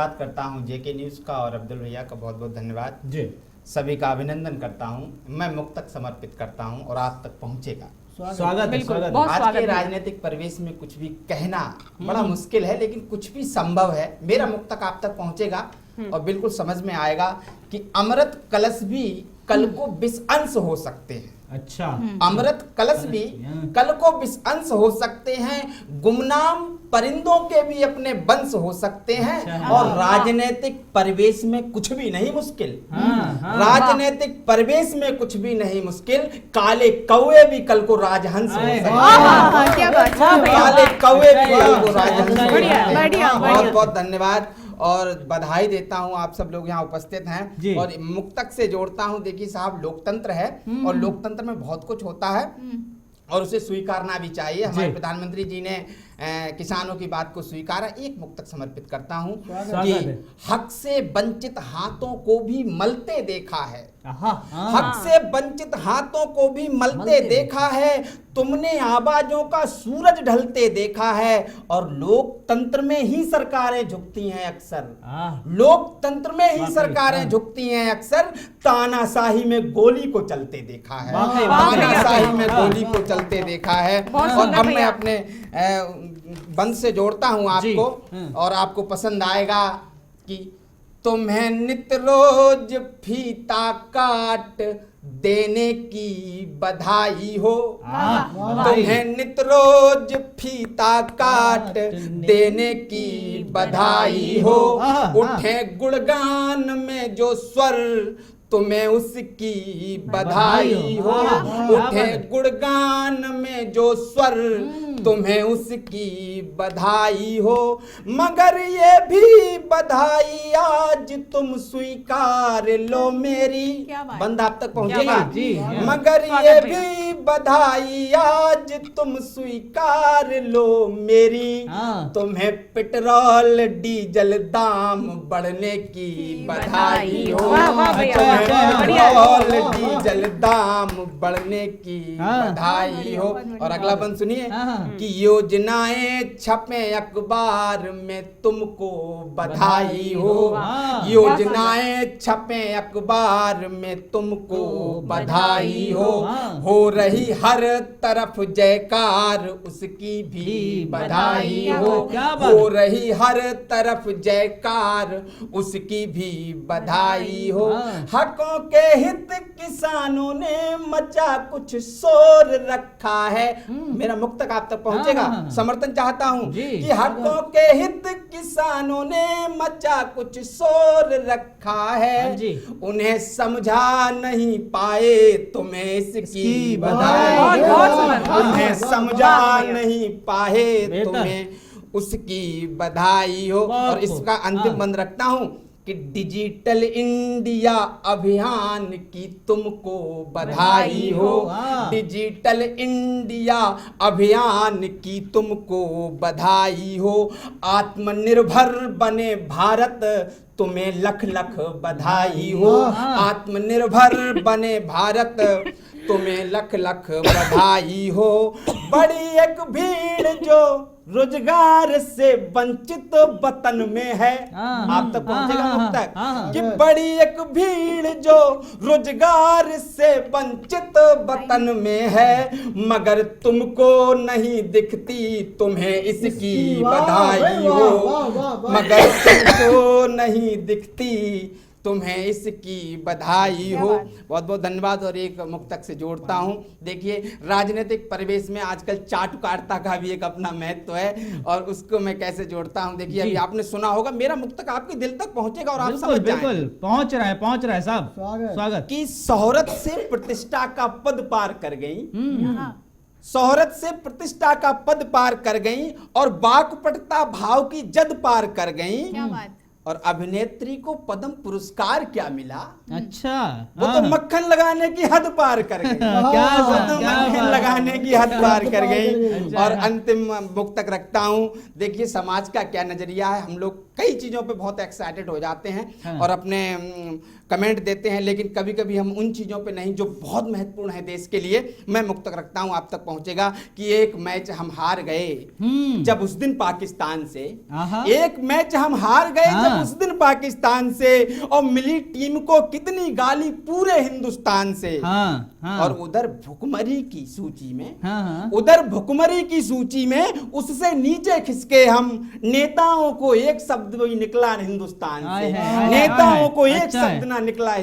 बात करता हूं जेके न्यूज का और अब्दुल भैया का बहुत बहुत धन्यवाद जी। सभी का अभिनंदन करता हूं। मैं मुक्तक समर्पित करता हूं और आप तक पहुंचेगा। स्वागत है, स्वागत है। आज के राजनीतिक परिवेश में कुछ भी कहना बड़ा मुश्किल है, लेकिन कुछ भी संभव है। मेरा मुक्तक आप तक पहुंचेगा और बिल्कुल समझ में आएगा कि अमृत कलश भी कल को विष अंश हो सकते हैं। अच्छा, अमृत कलश भी कल को विष अंश हो सकते हैं। गुमनाम परिंदों के भी अपने वंश हो सकते हैं। अच्छा। और राजनीतिक परिवेश में कुछ भी नहीं मुश्किल। राजनीतिक परिवेश में कुछ भी नहीं मुश्किल। काले कौवे भी कल को राजहंस हो सकते हैं। क्या बात है, काले कौवे भी कल को राजहंस हो सकते हैं। बढ़िया, बहुत बहुत धन्यवाद और बधाई देता हूं। आप सब लोग यहाँ उपस्थित जी। हैं और मुक्तक से जोड़ता हूं। देखिए साहब, लोकतंत्र है और लोकतंत्र में बहुत कुछ होता है और उसे स्वीकारना भी चाहिए। हमारे प्रधानमंत्री जी ने किसानों की बात को स्वीकारा। एक मुक्तक समर्पित करता हूं कि हक से वंचित हाथों को भी मलते देखा है। हक से वंचित हाथों को भी मलते देखा है। तुमने आवाजों का सूरज ढलते देखा है। और लोकतंत्र में ही सरकारें झुकती हैं अक्सर। लोकतंत्र में ही सरकारें झुकती हैं अक्सर। तानाशाही में गोली को चलते देखा है। तानाशाही में गोली को चलते देखा है। और अब मैं अपने बंद से जोड़ता हूं आपको और आपको पसंद आएगा कि तुम्हें नित रोज फीता काट देने की बधाई हो। तुम्हें नित रोज फीता काट देने की बधाई हो। उठे गुणगान में जो स्वर तुम्हें उसकी बधाई हो। उठे गुणगान में जो स्वर तुम्हें उसकी बधाई हो। मगर ये भी बधाई आज तुम स्वीकार लो मेरी। बंद आप तक पहुंचेगा। मगर ये भी बधाई आज तुम स्वीकार लो मेरी। तुम्हें पेट्रोल डीजल दाम बढ़ने की बधाई हो। पेट्रोल डीजल दाम बढ़ने की बधाई हो। और अगला बंद सुनिए कि योजनाएं छपे अखबार में तुमको बधाई हो। योजनाएं छपे अखबार में तुमको बधाई हो रही हर तरफ जयकार उसकी भी बधाई हो रही हर तरफ जयकार उसकी भी बधाई हो। हकों के हित किसानों ने मचा कुछ शोर रखा है। मेरा मुक्तक आप तक पहुंचेगा। समर्थन चाहता हूं कि हकों के हित किसानों ने मचा कुछ शोर रखा है। उन्हें समझा नहीं पाए तुम्हें इसकी बधाई हो। उन्हें समझा नहीं पाए तुम्हें उसकी बधाई हो। और इसका अंतिम बंद रखता हूं कि डिजिटल इंडिया अभियान की तुमको बधाई हो। डिजिटल इंडिया अभियान की तुमको बधाई हो। आत्मनिर्भर बने भारत तुम्हें लख लख बधाई हो। आत्मनिर्भर बने भारत तुम्हें लख लख बधाई हो। बड़ी एक भीड़ जो रोजगार से वंचित वतन में है। आप तक पहुंचेगा मुक्तक कि बड़ी एक भीड़ जो रोजगार से वंचित वतन में है। मगर तुमको नहीं दिखती तुम्हें इसकी बधाई हो। मगर तुमको नहीं दिखती तुम्हें इसकी बधाई हो। बहुत बहुत धन्यवाद। और एक मुक्तक से जोड़ता हूं। देखिए राजनीतिक परिवेश में आजकल चाटुकारिता का भी एक अपना महत्व है और उसको मैं कैसे जोड़ता हूं। देखिए अभी आपने सुना होगा, मेरा मुक्तक आपके दिल तक पहुंचेगा और आप समझ जाएंगे। पहुंच रहा है साहब। स्वागत। कि शोहरत से प्रतिष्ठा का पद पार कर गई। शोहरत से प्रतिष्ठा का पद पार कर गई और वाक्पटुता भाव की जद पार कर गई। और अभिनेत्री को पद्म पुरस्कार क्या मिला? अच्छा, वो तो मक्खन लगाने की हद पार कर गई। मक्खन लगाने की हद पार कर गई। और अंतिम मुक्तक रखता हूं। देखिए समाज का क्या नजरिया है। हम लोग कई चीज़ों पे बहुत एक्साइटेड हो जाते हैं हाँ। और अपने कमेंट देते हैं, लेकिन कभी कभी हम उन चीज़ों पे नहीं जो बहुत महत्वपूर्ण है देश के लिए। मैं मुक्तक रखता हूँ, आप तक पहुँचेगा कि एक मैच हम हार गए जब उस दिन पाकिस्तान से, एक मैच हम हार गए जब उस दिन पाकिस्तान से, और मिली टीम को कितनी गाली पूरे हिंदुस्तान से। और उधर भुखमरी की सूची में, उधर भुखमरी की सूची में उससे नीचे खिसके हम, नेताओं को एक शब्द भी निकला हिंदुस्तान से, नेताओं को एक शब्द ना निकला।